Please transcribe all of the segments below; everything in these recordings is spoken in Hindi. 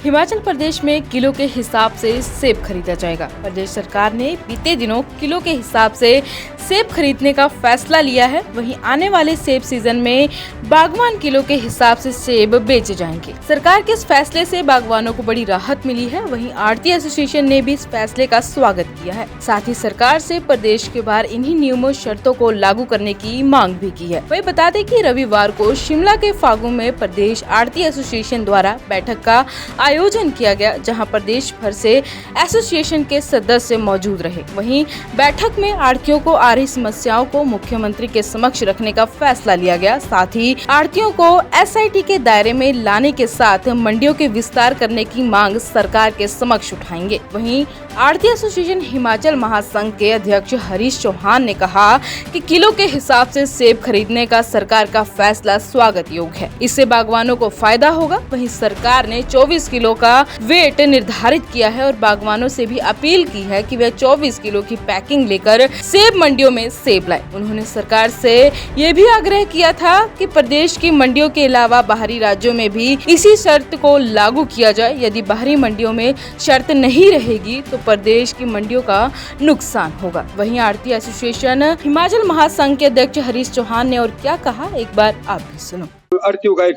हिमाचल प्रदेश में किलो के हिसाब से सेब खरीदा जाएगा। प्रदेश सरकार ने बीते दिनों किलो के हिसाब से सेब खरीदने का फैसला लिया है। वहीं आने वाले सेब सीजन में बागवान किलो के हिसाब से सेब बेचे जाएंगे। सरकार के इस फैसले से बागवानों को बड़ी राहत मिली है। वहीं आढ़ती एसोसिएशन ने भी इस फैसले का स्वागत किया है। साथ ही सरकार से प्रदेश के बाहर इन्हीं नियमों शर्तों को लागू करने की मांग भी की है। वही बता दें कि रविवार को शिमला के फागू में प्रदेश आढ़ती एसोसिएशन द्वारा बैठक का आयोजन किया गया, जहां प्रदेश भर से एसोसिएशन के सदस्य मौजूद रहे। वहीं बैठक में आढ़तियों को आ रही समस्याओं को मुख्यमंत्री के समक्ष रखने का फैसला लिया गया। साथ ही आढ़तियों को एसआईटी के दायरे में लाने के साथ मंडियों के विस्तार करने की मांग सरकार के समक्ष उठाएंगे। वहीं आढ़ती एसोसिएशन हिमाचल महासंघ के अध्यक्ष हरीश चौहान ने कहा कि किलो के हिसाब से सेब खरीदने का सरकार का फैसला स्वागत योग्य है। इससे बागवानों को फायदा होगा। वहीं सरकार ने 24 किलो का वेट निर्धारित किया है और बागवानों से भी अपील की है कि वे 24 किलो की पैकिंग लेकर सेब मंडियों में सेब लाए। उन्होंने सरकार से ये भी आग्रह किया था कि प्रदेश की मंडियों के अलावा बाहरी राज्यों में भी इसी शर्त को लागू किया जाए। यदि बाहरी मंडियों में शर्त नहीं रहेगी तो प्रदेश की मंडियों का नुकसान होगा। वहीं आढ़ती एसोसिएशन हिमाचल महासंघ के अध्यक्ष हरीश चौहान ने और क्या कहा, एक बार आप भी सुनो। आढ़तियों का एक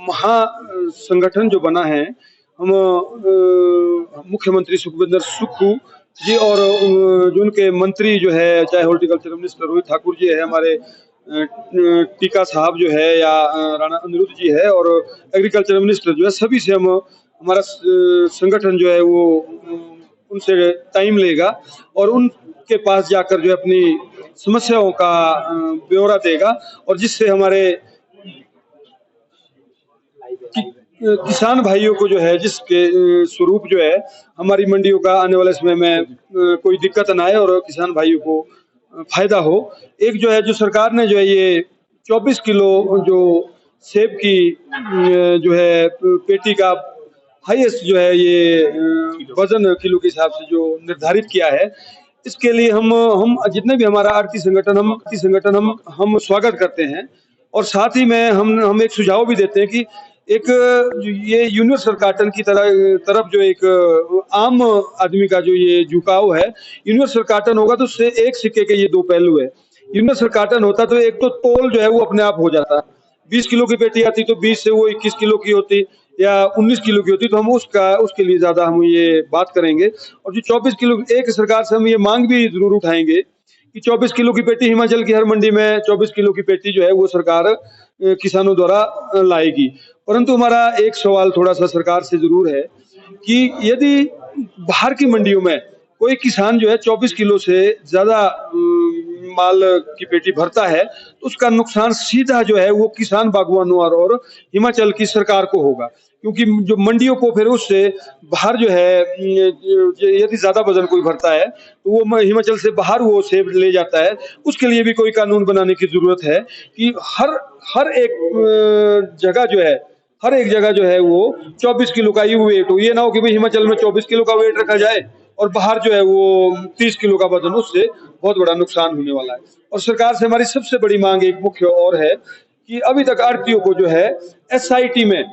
महा संगठन जो बना है, हम मुख्यमंत्री सुखविंदर सुक्खू जी और जो उनके मंत्री जो है, चाहे हॉर्टिकल्चर मिनिस्टर रोहित ठाकुर जी है, हमारे टीका साहब जो है, या राणा अनिरुद्ध जी है, और एग्रीकल्चर मिनिस्टर जो है, सभी से हम हमारा संगठन जो है वो उनसे टाइम लेगा और उनके पास जाकर जो है अपनी समस्याओं का ब्यौरा देगा, और जिससे हमारे किसान भाइयों को जो है, जिसके स्वरूप जो है हमारी मंडियों का आने वाले समय में कोई दिक्कत न आए और किसान भाइयों को फायदा हो। एक जो है, जो सरकार ने जो है ये 24 किलो जो सेब की जो है पेटी का हाईएस्ट जो है ये वजन किलो के हिसाब से जो निर्धारित किया है, इसके लिए हम जितने भी हमारा आढ़ती संगठन हम स्वागत करते हैं। और साथ ही में हम एक सुझाव भी देते हैं कि एक ये यूनिवर्सल कार्टन की तरफ जो एक आम आदमी का जो ये झुकाव है, यूनिवर्सल कार्टन होगा तो उससे एक सिक्के के ये दो पहलू है। यूनिवर्सल कार्टन होता तो एक तो तोल जो है वो अपने आप हो जाता, 20 किलो की पेटी आती तो 20 से वो 21 किलो की होती या 19 किलो की होती, तो हम उसके लिए ज्यादा हम ये बात करेंगे। और जो 24 किलो, एक सरकार से हम ये मांग भी जरूर उठाएंगे कि 24 किलो की पेटी हिमाचल की हर मंडी में 24 किलो की पेटी जो है वो सरकार किसानों द्वारा लाएगी। परंतु हमारा एक सवाल थोड़ा सा सरकार से जरूर है कि यदि बाहर की मंडियों में कोई किसान जो है 24 किलो से ज्यादा माल की पेटी भरता है, तो उसका नुकसान सीधा जो है वो किसान बागवानों और हिमाचल की सरकार को होगा, क्योंकि जो मंडियों को फिर उससे बाहर जो है, यदि ज्यादा वजन कोई भरता है तो वो हिमाचल से बाहर वो सेब ले जाता है। उसके लिए भी कोई कानून बनाने की जरूरत है कि हर एक जगह जो है वो 24 किलो का ही वेट हो। ये ना हो कि भाई हिमाचल में 24 किलो का वेट रखा जाए और बाहर जो है वो 30 किलो का वजन, उससे बहुत बड़ा नुकसान होने वाला है। और सरकार से हमारी सबसे बड़ी मांग एक मुख्य और है कि अभी तक आढ़तियों को जो है एसआईटी में,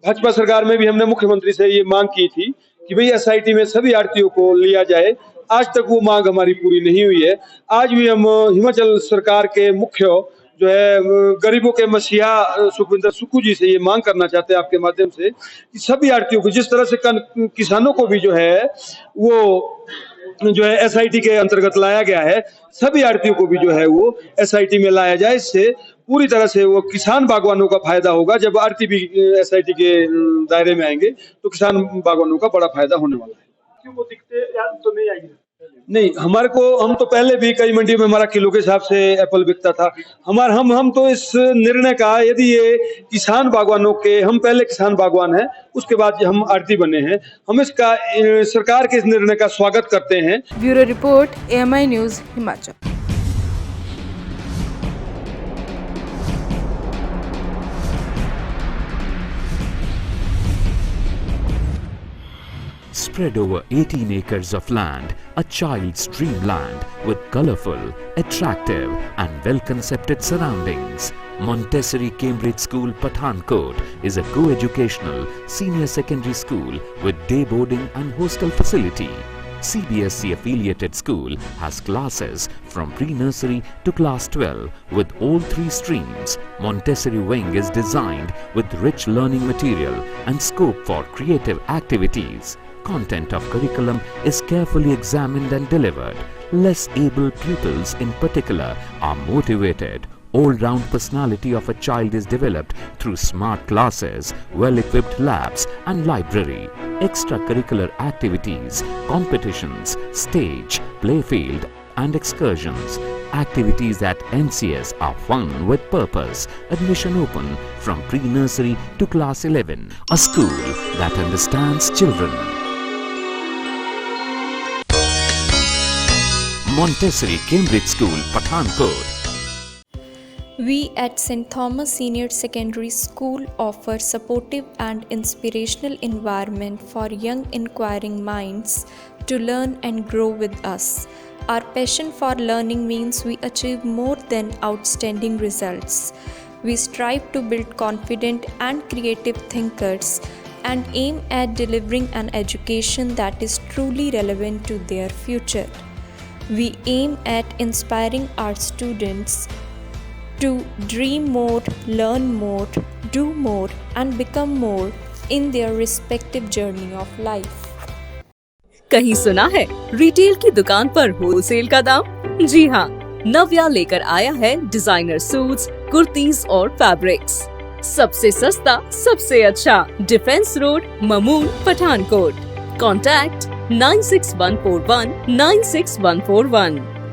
भाजपा सरकार में भी हमने मुख्यमंत्री से ये मांग की थी कि भाई एसआईटी में सभी आढ़तियों को लिया जाए। आज तक वो मांग हमारी पूरी नहीं हुई है। आज भी हम हिमाचल सरकार के मुख्य जो है गरीबों के मसीहा सुखविंदर सुक्खू जी से ये मांग करना चाहते हैं आपके माध्यम से कि सभी आढ़तियों को, जिस तरह से किसानों को भी जो है वो जो है एसआईटी के अंतर्गत लाया गया है, सभी आढ़तियों को भी जो है वो एसआईटी में लाया जाए। इससे पूरी तरह से वो किसान बागवानों का फायदा होगा। जब आढ़ती भी एसआईटी के दायरे में आएंगे तो किसान बागवानों का बड़ा फायदा होने वाला है। क्यों वो दिखते या तो नहीं आएगी? नहीं, हम तो पहले भी कई मंडियों में हमारा किलो के हिसाब से एप्पल बिकता था। हम तो इस निर्णय का, यदि ये किसान बागवानों के, हम पहले किसान बागवान हैं, उसके बाद हम आढ़ती बने हैं, हम इसका सरकार के इस निर्णय का स्वागत करते हैं। Bureau report, AMI news Himachal. Spread over 18 acres of land, a child's dreamland with colorful, attractive and well-concepted surroundings. Montessori Cambridge School, Pathankot is a co-educational senior secondary school with day boarding and hostel facility. CBSE affiliated school has classes from pre-nursery to class 12 with all 3 streams. Montessori wing is designed with rich learning material and scope for creative activities. Content of curriculum is carefully examined and delivered. Less able pupils in particular are motivated. All-round personality of a child is developed through smart classes, well-equipped labs and library. Extracurricular activities, competitions, stage, playfield and excursions. Activities at NCS are fun with purpose. Admission open from pre-nursery to class 11. A school that understands children. Montessori Cambridge School, Pathankot. We at St. Thomas Senior Secondary School offer supportive and inspirational environment for young inquiring minds to learn and grow with us. Our passion for learning means we achieve more than outstanding results. We strive to build confident and creative thinkers and aim at delivering an education that is truly relevant to their future. We aim at inspiring our students to dream more, learn more, do more and become more in their respective journey of life. कहीं सुना है रिटेल की दुकान पर होलसेल का दाम? जी हाँ, नव्या लेकर आया है डिजाइनर सूट्स, कुर्तीज और फैब्रिक्स। सबसे सस्ता, सबसे अच्छा, defence road, Mamun, Pathankot. Contact 96141 96141।